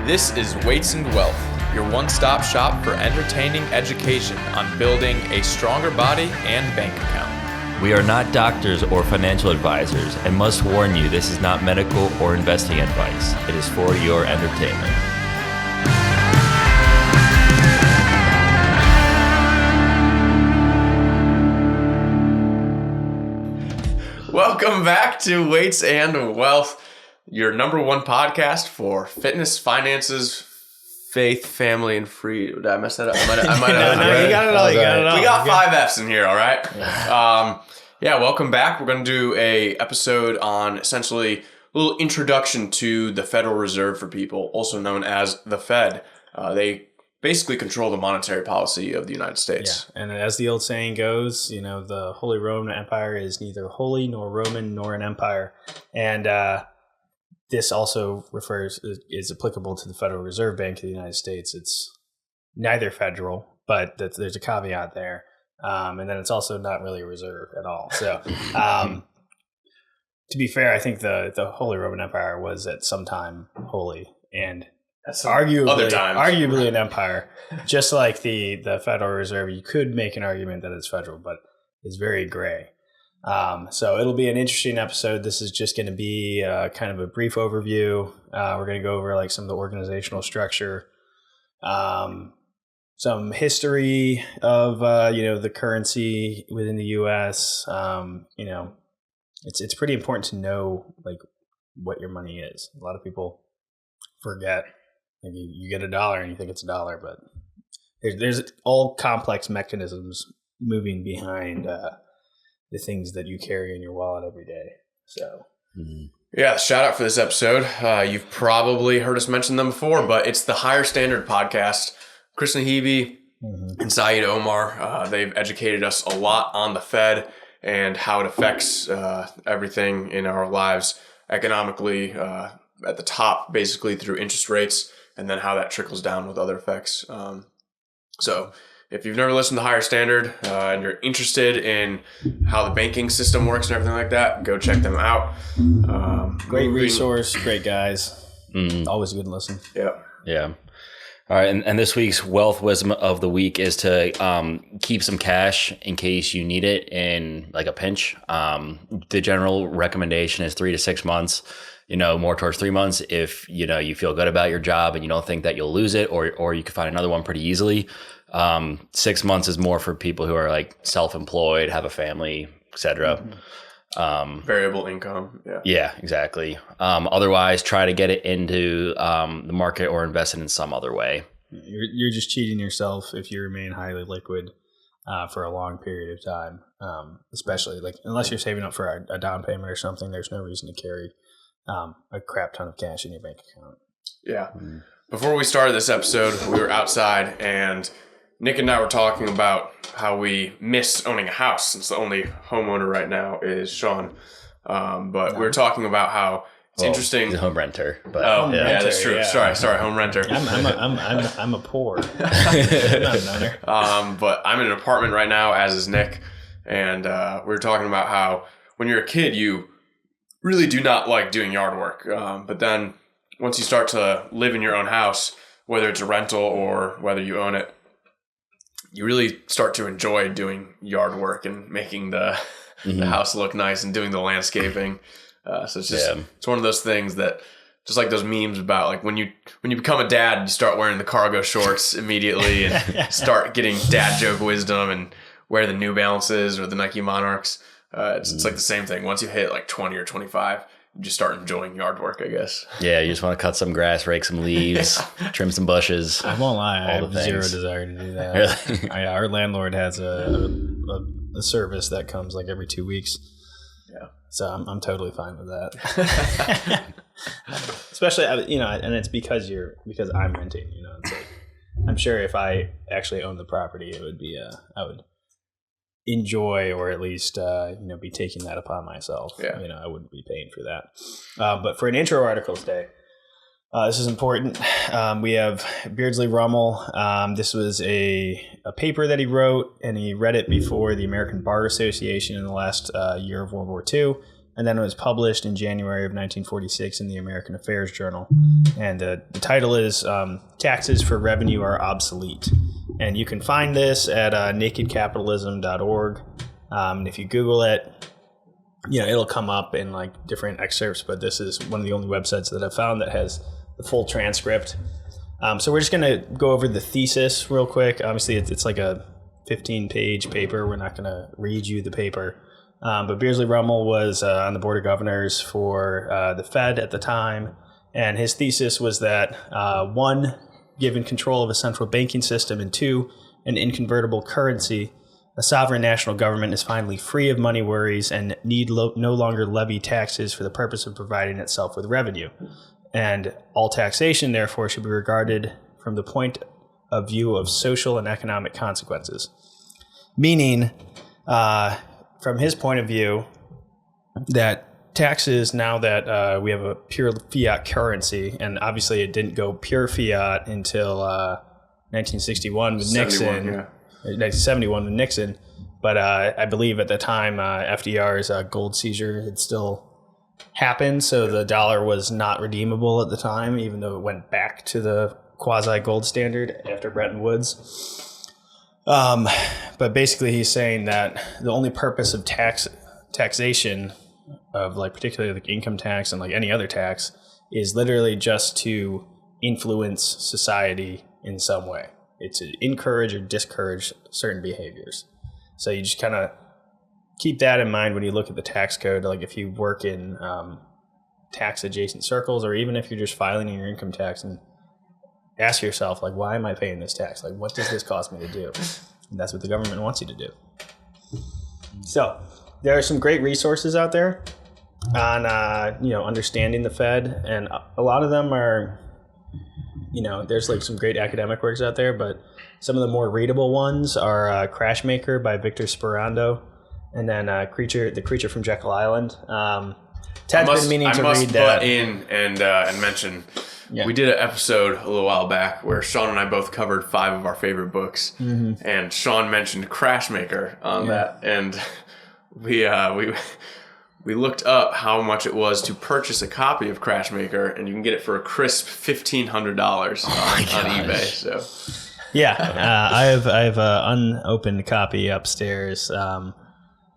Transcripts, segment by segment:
This is Weights and Wealth, your one-stop shop for entertaining education on building a stronger body and bank account. We are not doctors or financial advisors and must warn you this is not medical or investing advice. It is for your entertainment. Welcome back to Weights and Wealth, your number one podcast for fitness, finances, faith, family, and freedom. Did I mess that up? I might have. No, you got it all. You got it all. We got 5 F's in here, all right? Yeah, welcome back. We're going to do a episode on essentially a little introduction to the Federal Reserve for people, also known as the Fed. They basically control the monetary policy of the United States. Yeah, and as the old saying goes, you know, the Holy Roman Empire is neither holy nor Roman nor an empire. And this also is applicable to the Federal Reserve Bank of the United States. It's neither federal, but there's a caveat there. And then it's also not really a reserve at all. So to be fair, I think the Holy Roman Empire was at some time holy and arguably an empire. Just like the Federal Reserve, you could make an argument that it's federal, but it's very gray. So it'll be an interesting episode. This is just going to be kind of a brief overview. We're going to go over like some of the organizational structure, some history of the currency within the U.S. It's pretty important to know like what your money is. A lot of people forget. Like you get $1 and you think it's $1, but there's all complex mechanisms moving behind the things that you carry in your wallet every day. So, yeah, shout out for this episode. You've probably heard us mention them before, but it's the Higher Standard Podcast. Chris Nahibi and Saeed Omar, they've educated us a lot on the Fed and how it affects everything in our lives economically at the top, basically through interest rates, and then how that trickles down with other effects. So if you've never listened to Higher Standard and you're interested in how the banking system works and everything like that, go check them out. Great resource, great guys. Always a good listen. Yeah. All right, and this week's wealth wisdom of the week is to keep some cash in case you need it in like a pinch. The general recommendation is 3 to 6 months. More towards 3 months if you feel good about your job and you don't think that you'll lose it, or you can find another one pretty easily. 6 months is more for people who are like self-employed, have a family, etc. Variable income. Yeah, exactly. Otherwise, try to get it into the market or invest it in some other way. You're just cheating yourself if you remain highly liquid for a long period of time, especially like unless you're saving up for a down payment or something. There's no reason to carry a crap ton of cash in your bank account. Yeah. Before we started this episode, we were outside and Nick and I were talking about how we miss owning a house since the only homeowner right now is Sean. But we were talking about how it's interesting. He's a home renter. But yeah, that's true. Yeah. Sorry, home renter. I'm a poor. I'm not an owner. But I'm in an apartment right now, as is Nick. And we were talking about how when you're a kid, you really do not like doing yard work. But then once you start to live in your own house, whether it's a rental or whether you own it, you really start to enjoy doing yard work and making the house look nice and doing the landscaping. So it's just it's one of those things that just like those memes about like when you become a dad, you start wearing the cargo shorts immediately and start getting dad joke wisdom and wear the New Balances or the Nike Monarchs. It's like the same thing. Once you hit like 20 or 25, you just start enjoying yard work, I guess. Yeah, you just want to cut some grass, rake some leaves, trim some bushes. I won't lie, I have zero desire to do that. Really? Our landlord has a service that comes like every 2 weeks. Yeah. So I'm totally fine with that. Especially, and it's because I'm renting. It's like, I'm sure if I actually owned the property, it would be I would enjoy, or at least be taking that upon myself. I wouldn't be paying for that. But for an intro article today, this is important. We have Beardsley Rummel. This was a paper that he wrote, and he read it before the American Bar Association in the last year of World War II. and then it was published in January of 1946 in the American Affairs Journal. And the title is Taxes for Revenue Are Obsolete. And you can find this at nakedcapitalism.org. And if you Google it, it'll come up in like different excerpts, but this is one of the only websites that I've found that has the full transcript. So we're just going to go over the thesis real quick. Obviously, it's like a 15-page paper. We're not going to read you the paper. But Beardsley Ruml was on the Board of Governors for the Fed at the time. And his thesis was that, one, given control of a central banking system, and two, an inconvertible currency, a sovereign national government is finally free of money worries and need no longer levy taxes for the purpose of providing itself with revenue. And all taxation, therefore, should be regarded from the point of view of social and economic consequences. Meaning, from his point of view, that taxes, now that we have a pure fiat currency, and obviously it didn't go pure fiat until 1961 with Nixon, 1971 with Nixon, but I believe at the time FDR's gold seizure had still happened, so the dollar was not redeemable at the time, even though it went back to the quasi-gold standard after Bretton Woods. But basically he's saying that the only purpose of taxation of like particularly like income tax and like any other tax is literally just to influence society in some way. It's to encourage or discourage certain behaviors. So you just kind of keep that in mind when you look at the tax code. Like if you work in tax adjacent circles, or even if you're just filing your income tax, and ask yourself, like, why am I paying this tax? Like, what does this cost me to do? And that's what the government wants you to do. So there are some great resources out there on, understanding the Fed. And a lot of them are, there's like some great academic works out there, but some of the more readable ones are Crashmaker by Victor Sperando, and then The Creature from Jekyll Island. Ted's been meaning to read that. I must butt in and mention, we did an episode a little while back where Sean and I both covered 5 of our favorite books, and Sean mentioned Crashmaker on that, and we looked up how much it was to purchase a copy of Crashmaker, and you can get it for a crisp $1,500 on eBay. So, I have an unopened copy upstairs.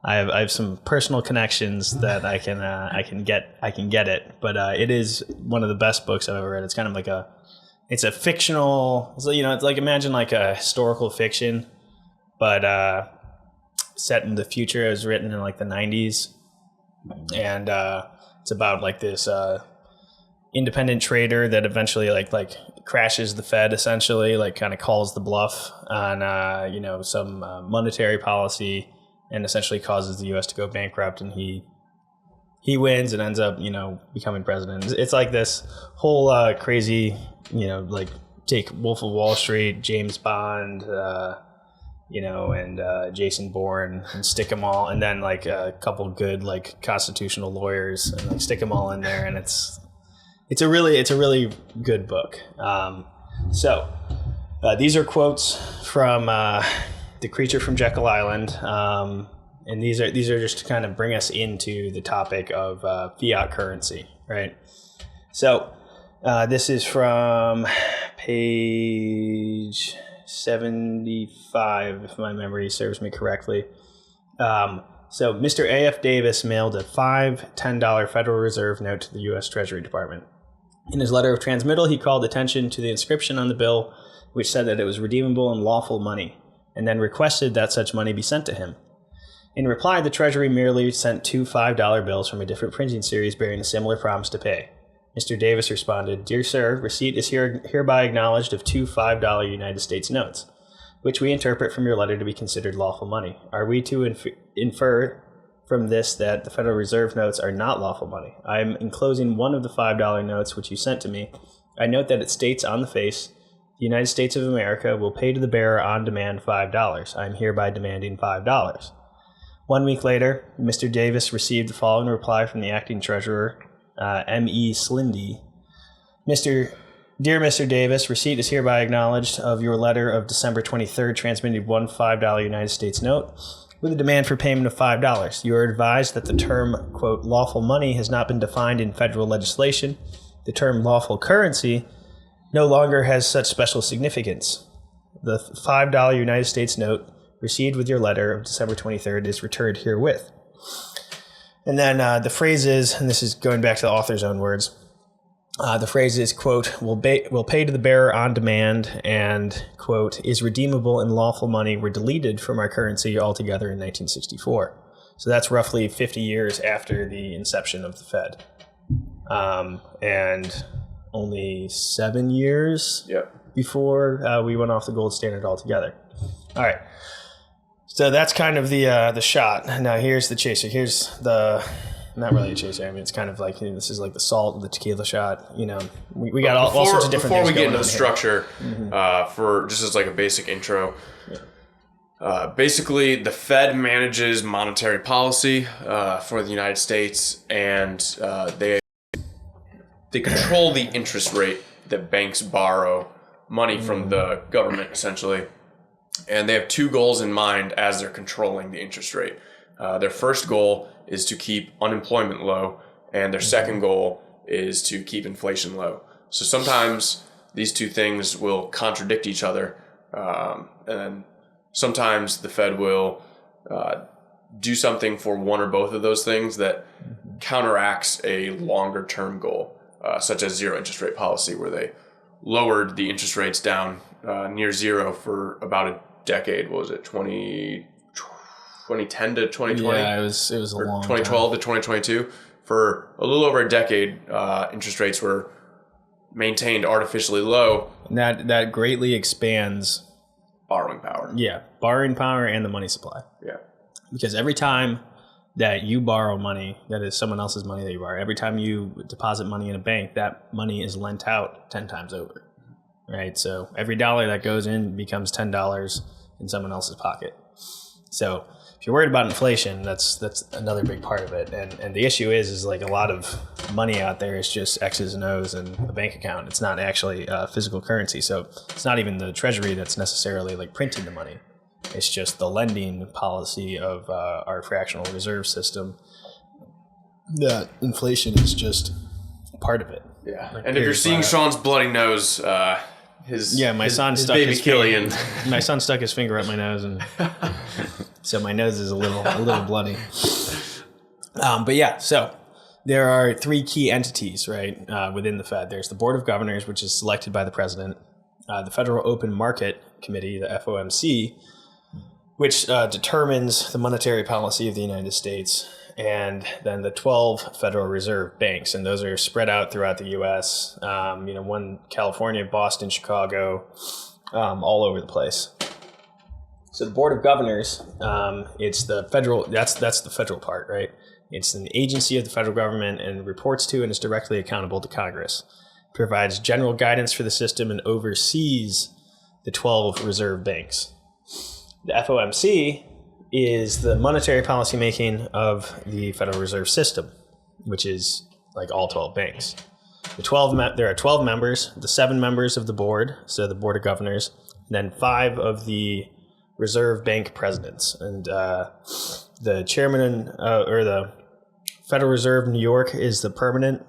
I have some personal connections that I can get it, but it is one of the best books I've ever read. It's kind of like it's a fictional, it's like, imagine like a historical fiction, but set in the future. It was written in like the 90s, and it's about like this independent trader that eventually like crashes the Fed, essentially, like kind of calls the bluff on some monetary policy, and essentially causes the U.S. to go bankrupt, and he wins and ends up, becoming president. It's like this whole crazy, like take Wolf of Wall Street, James Bond, and Jason Bourne, and stick them all, and then like a couple good like constitutional lawyers, and like stick them all in there, and it's a really good book. So these are quotes from The Creature from Jekyll Island, and these are just to kind of bring us into the topic of fiat currency, right? So this is from page 75, if my memory serves me correctly. So Mr. A.F. Davis mailed a $10 Federal Reserve note to the U.S. Treasury Department. In his letter of transmittal, he called attention to the inscription on the bill, which said that it was redeemable and lawful money, and then requested that such money be sent to him. In reply, the Treasury merely sent 2 $5 bills from a different printing series bearing a similar promise to pay. Mr. Davis responded, "Dear sir, receipt is hereby acknowledged of 2 $5 United States notes, which we interpret from your letter to be considered lawful money. Are we to infer from this that the Federal Reserve notes are not lawful money? I am enclosing one of the $5 notes which you sent to me. I note that it states on the face, the United States of America will pay to the bearer on demand $5. I am hereby demanding $5. 1 week later, Mr. Davis received the following reply from the acting treasurer, M.E. Slindy. Dear Mr. Davis, receipt is hereby acknowledged of your letter of December 23rd, transmitted one $5 United States note. with a demand for payment of $5. You are advised that the term, quote, lawful money has not been defined in federal legislation. The term lawful currency no longer has such special significance. The $5 United States note received with your letter of December 23rd is returned herewith. And then the phrase is, and this is going back to the author's own words, the phrase is, quote, will pay to the bearer on demand, and, quote, is redeemable in lawful money were deleted from our currency altogether in 1964. So that's roughly 50 years after the inception of the Fed. And only 7 years before we went off the gold standard altogether. All right. So that's kind of the shot. Now here's the chaser. Here's the... Not really a chaser. I mean, it's kind of like, this is like the salt, the tequila shot. We got all sorts of different things. Before we get into the structure, for just as like a basic intro, basically the Fed manages monetary policy for the United States, and they control the interest rate that banks borrow money from the government, essentially. And they have two goals in mind as they're controlling the interest rate. Their first goal is to keep unemployment low, and their second goal is to keep inflation low. So sometimes these two things will contradict each other, and sometimes the Fed will do something for one or both of those things that counteracts a longer-term goal, such as zero interest rate policy, where they lowered the interest rates down near zero for about a decade. What was it, 2010 to 2020? Yeah, it was a long 2012 to 2022. For a little over a decade, interest rates were maintained artificially low. And that greatly expands borrowing power. Yeah, borrowing power and the money supply. Yeah. Because every time that you borrow money, that is someone else's money that you borrow, every time you deposit money in a bank, that money is lent out 10 times over. Right? So every dollar that goes in becomes $10 in someone else's pocket. So if you're worried about inflation, that's another big part of it. And the issue is like a lot of money out there is just X's and O's in a bank account. It's not actually physical currency. So it's not even the Treasury that's necessarily like printing the money. It's just the lending policy of our fractional reserve system. That inflation is just part of it. Yeah. Like, and if you're seeing Sean's bloody nose, my son stuck baby his Killian. My son stuck his finger up my nose, and so my nose is a little bloody. But yeah, so there are three key entities, right, within the Fed. There's the Board of Governors, which is selected by the president. The Federal Open Market Committee, the FOMC, which determines the monetary policy of the United States. And then the 12 Federal Reserve banks, and those are spread out throughout the U.S. One California, Boston, Chicago, all over the place. So the Board of Governors, it's the federal. That's the federal part, right? It's an agency of the federal government and reports to and is directly accountable to Congress. It provides general guidance for the system and oversees the 12 reserve banks. The FOMC is the monetary policy making of the Federal Reserve System, which is like all 12 banks. There are 12 members, the 7 members of the board, so the Board of Governors, and then 5 of the Reserve Bank presidents. And the chairman or the Federal Reserve New York is the permanent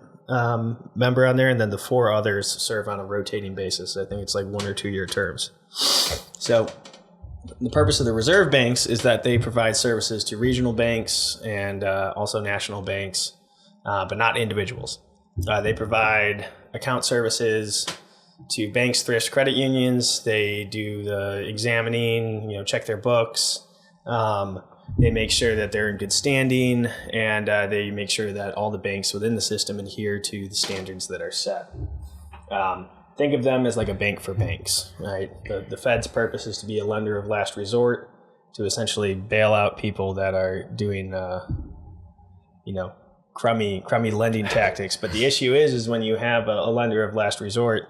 member on there, and then the 4 others serve on a rotating basis. I think it's like 1 or 2 year terms. So the purpose of the reserve banks is that they provide services to regional banks and also national banks, but not individuals. They provide account services to banks, thrifts, credit unions. They do the examining, check their books. They make sure that they're in good standing, and they make sure that all the banks within the system adhere to the standards that are set. Think of them as like a bank for banks, right? The Fed's purpose is to be a lender of last resort, to essentially bail out people that are doing, crummy lending tactics. But the issue is when you have a lender of last resort,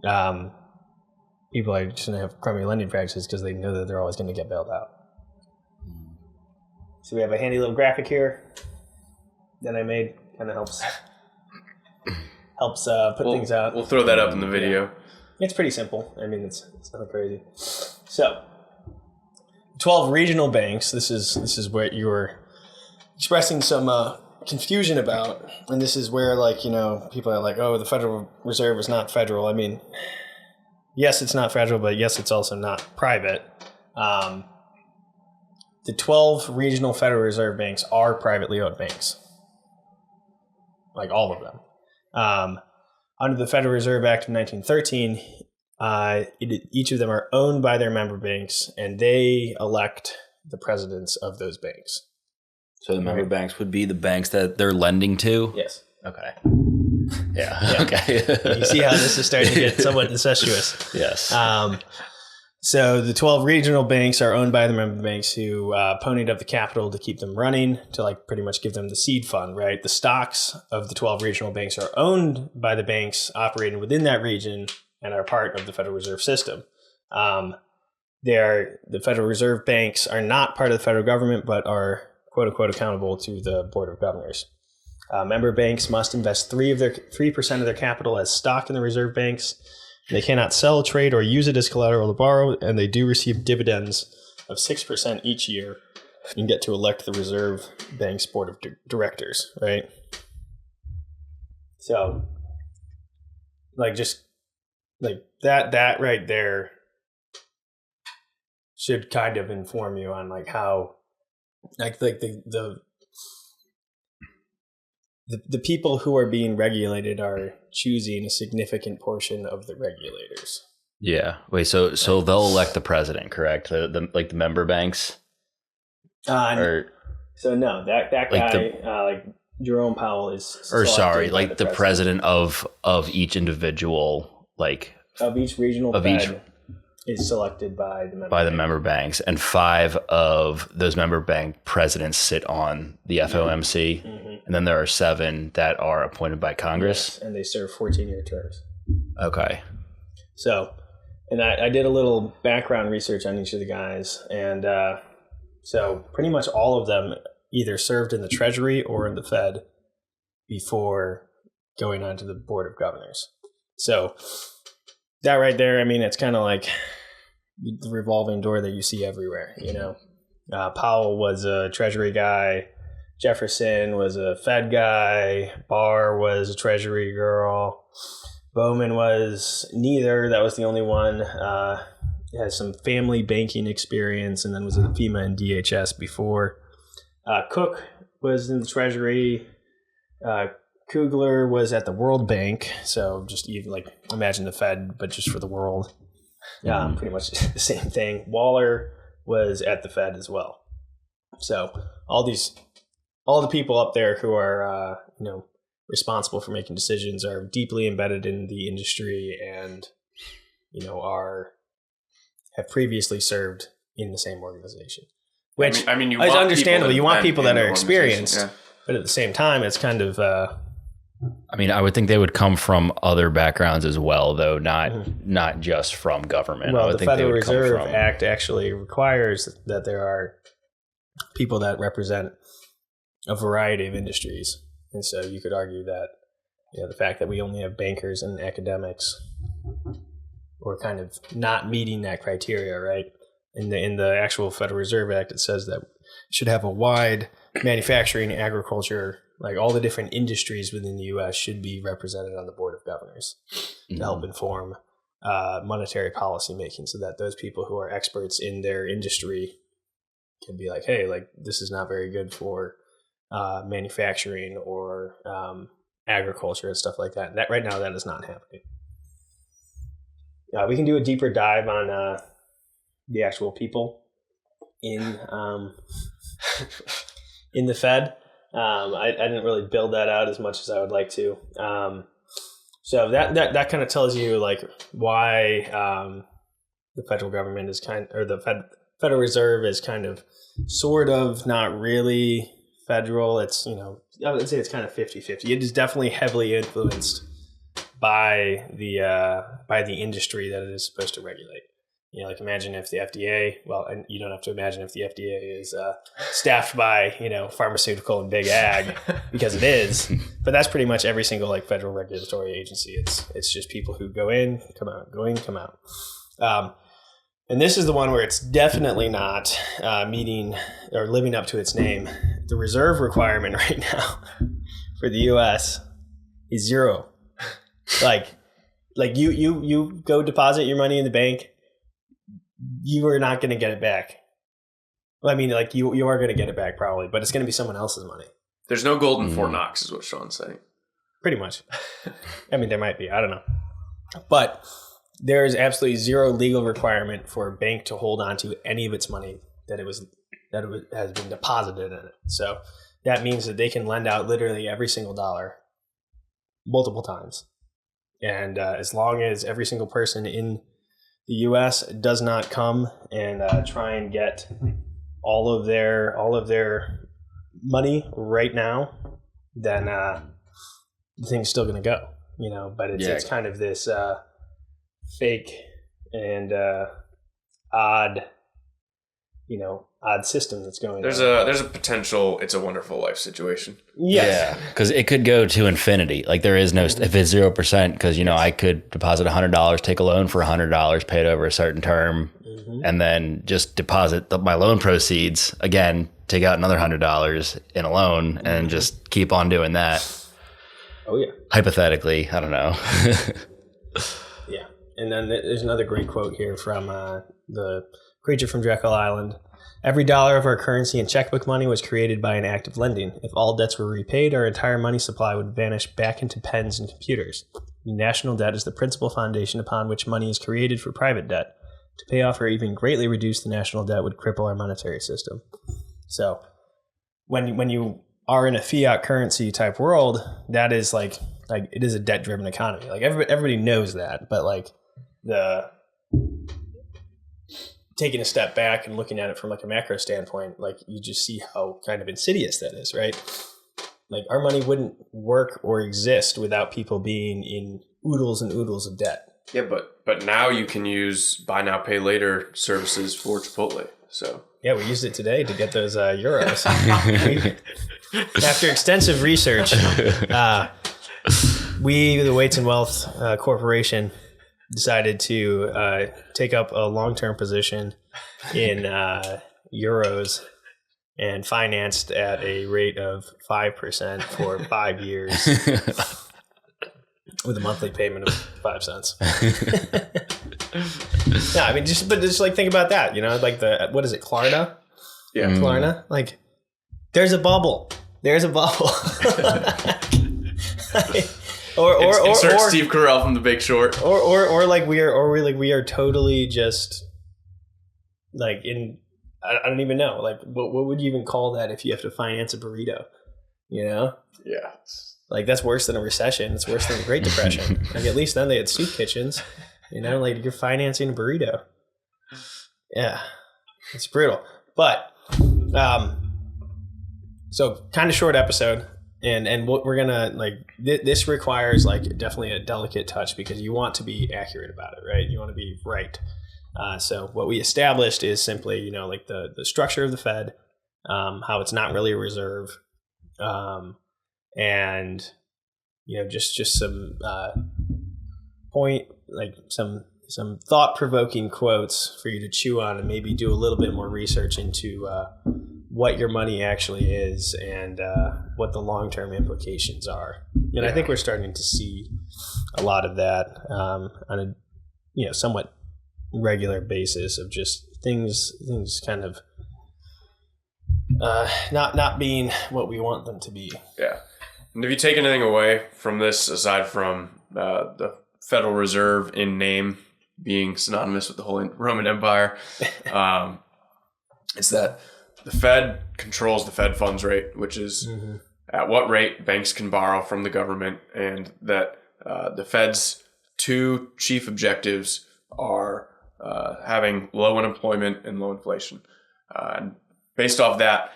people are just going to have crummy lending practices because they know that they're always going to get bailed out. So we have a handy little graphic here that I made, kind of helps put things out. We'll throw that up in the video. Yeah. It's pretty simple. I mean, it's nothing crazy. So 12 regional banks. This is what you were expressing some confusion about, and this is where people are like, oh, the Federal Reserve is not federal. I mean, yes, it's not federal, but yes, it's also not private. The 12 regional Federal Reserve banks are privately owned banks, like all of them. Under the Federal Reserve Act of 1913, each of them are owned by their member banks, and they elect the presidents of those banks. So the member banks would be the banks that they're lending to? Yes. Okay. Yeah. Okay. You see how this is starting to get somewhat incestuous. Yes. So the 12 regional banks are owned by the member banks who ponied up the capital to keep them running, to pretty much give them the seed fund, right? The stocks of the 12 regional banks are owned by the banks operating within that region and are part of the Federal Reserve System. The Federal Reserve banks are not part of the federal government, but are quote unquote accountable to the Board of Governors. Member banks must invest 3% of their capital as stock in the reserve banks. They cannot sell, trade, or use it as collateral to borrow, and they do receive dividends of 6% each year and get to elect the Reserve Bank's board of directors, right? So, that right there should kind of inform you on how the people who are being regulated are choosing a significant portion of the regulators. Yeah. Wait. So they'll elect the president, correct? The member banks. So no, that guy, Jerome Powell is. The president of each individual, of each regional Fed is selected by the member banks, and 5 of those member bank presidents sit on the FOMC. Mm-hmm. And then there are 7 that are appointed by Congress. Yes, and they serve 14-year terms. Okay. So, and I did a little background research on each of the guys. And so pretty much all of them either served in the Treasury or in the Fed before going on to the Board of Governors. So that right there, I mean, it's kind of like the revolving door that you see everywhere, Powell was a Treasury guy. Jefferson was a Fed guy. Barr was a Treasury girl. Bowman was neither. That was the only one. Has some family banking experience and then was at FEMA and DHS before. Cook was in the Treasury. Kugler was at the World Bank. So just even imagine the Fed, but just for the world. Pretty much the same thing. Waller was at the Fed as well. So all the people up there who are, responsible for making decisions are deeply embedded in the industry and, have previously served in the same organization. Which is understandable. You want people that are experienced, but at the same time, it's kind of. I would think they would come from other backgrounds as well, though not just from government. Well, the Federal Reserve Act actually requires that there are people that represent a variety of industries. And so you could argue that the fact that we only have bankers and academics, we're kind of not meeting that criteria, right? In the actual Federal Reserve Act, it says that it should have a wide manufacturing, agriculture, all the different industries within the U.S. should be represented on the Board of Governors to help inform monetary policy making, so that those people who are experts in their industry can be like, hey, this is not very good for manufacturing or agriculture and stuff like that. And that right now, that is not happening. We can do a deeper dive on the actual people in the Fed. I didn't really build that out as much as I would like to. So that kind of tells you why the federal government is Federal Reserve is kind of sort of not really federal. It's, I would say it's kind of 50-50. It is definitely heavily influenced by the industry that it is supposed to regulate. Imagine if the FDA, and you don't have to imagine if the FDA is staffed by, pharmaceutical and big ag, because it is, but that's pretty much every single federal regulatory agency. It's just people who go in, come out, go in, come out. And this is the one where it's definitely not meeting or living up to its name. The reserve requirement right now for the U.S. is 0. Like you go deposit your money in the bank, you are not going to get it back. Well, I mean, like you are going to get it back probably, but it's going to be someone else's money. There's no gold in Fort Knox, is what Sean's saying. Pretty much. I mean, there might be. I don't know. But there is absolutely 0 legal requirement for a bank to hold on to any of its money that has been deposited in it. So that means that they can lend out literally every single dollar multiple times. And as long as every single person in the U.S. does not come and try and get all of their money right now, then the thing's still going to go. But it's kind of this fake and odd system that's going on. There's a potential It's a Wonderful Life situation. Yes. Yeah, because it could go to infinity. Like there is no, if it's 0%, because, I could deposit $100, take a loan for $100, pay it over a certain term, and then just deposit my loan proceeds, again, take out another $100 in a loan and just keep on doing that. Oh, yeah. Hypothetically, I don't know. Yeah. And then there's another great quote here from the creature from Jekyll Island. Every dollar of our currency and checkbook money was created by an act of lending. If all debts were repaid, our entire money supply would vanish back into pens and computers. The national debt is the principal foundation upon which money is created for private debt. To pay off or even greatly reduce the national debt would cripple our monetary system. So when you are in a fiat currency type world, that is like it is a debt driven economy. Like everybody knows that, but like taking a step back and looking at it from like a macro standpoint, like you just see how kind of insidious that is, right? Like our money wouldn't work or exist without people being in oodles and oodles of debt. Yeah, but now you can use buy now, pay later services for Chipotle. So yeah, we used it today to get those euros. After extensive research, we, the Weights and Wealth Corporation, decided to take up a long-term position in euros and financed at a rate of 5% for 5 years with a monthly payment of 5 cents. No, I mean, just like think about that, like what is it, Klarna? Yeah. Klarna? Like, there's a bubble. There's a bubble. Or Steve Carell from The Big Short. Or we are totally just like in. I don't even know. Like, what would you even call that if you have to finance a burrito? Yeah. Like that's worse than a recession. It's worse than the Great Depression. Like at least then they had soup kitchens. Like you're financing a burrito. Yeah, it's brutal. But so kind of short episode. And what we're gonna this requires definitely a delicate touch because you want to be accurate about it, right? You want to be right. So what we established is simply the structure of the Fed, how it's not really a reserve, and just some some thought provoking quotes for you to chew on and maybe do a little bit more research into what your money actually is and what the long-term implications are. And I think we're starting to see a lot of that on a somewhat regular basis of just things kind of not being what we want them to be. Yeah. And if you take anything away from this, aside from the Federal Reserve in name being synonymous with the Holy Roman Empire, it's that the Fed controls the Fed funds rate, which is at what rate banks can borrow from the government, and that the Fed's two chief objectives are having low unemployment and low inflation. And based off that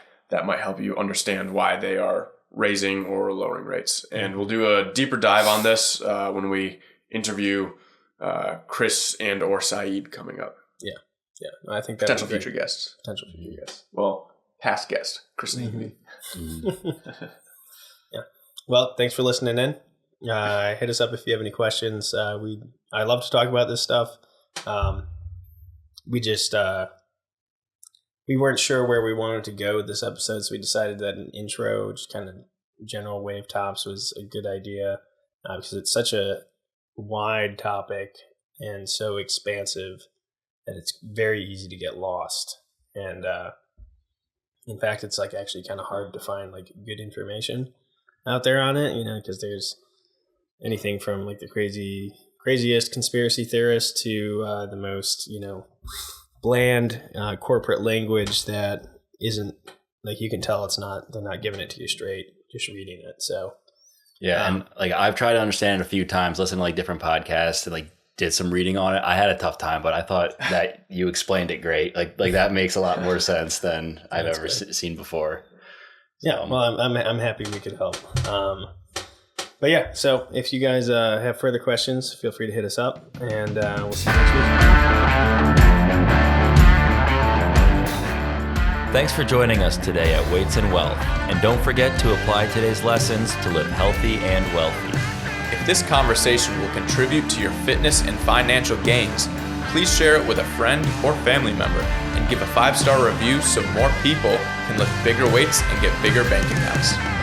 might help you understand why they are raising or lowering rates. And we'll do a deeper dive on this when we interview Chris and or Saeed coming up. Yeah, I think that Potential future guests. Well, past guest, Chris and Amy. Yeah. Well, thanks for listening in. Hit us up if you have any questions. I love to talk about this stuff. we just we weren't sure where we wanted to go with this episode, so we decided that an intro, just kind of general wave tops, was a good idea because it's such a wide topic and so expansive that it's very easy to get lost. And in fact, it's like actually kind of hard to find like good information out there on it, because there's anything from like the craziest conspiracy theorists to the most, bland corporate language that isn't like, you can tell they're not giving it to you straight, just reading it. So yeah, and like I've tried to understand it a few times, listened to like different podcasts and like did some reading on it. I had a tough time, but I thought that you explained it great. Like that makes a lot more sense than I've ever seen before. So. Yeah, well, I'm happy we could help. But yeah, so if you guys have further questions, feel free to hit us up, and we'll see you next week. Thanks for joining us today at Weights and Wealth, and don't forget to apply today's lessons to live healthy and wealthy. If this conversation will contribute to your fitness and financial gains, please share it with a friend or family member and give a 5-star review so more people can lift bigger weights and get bigger bank accounts.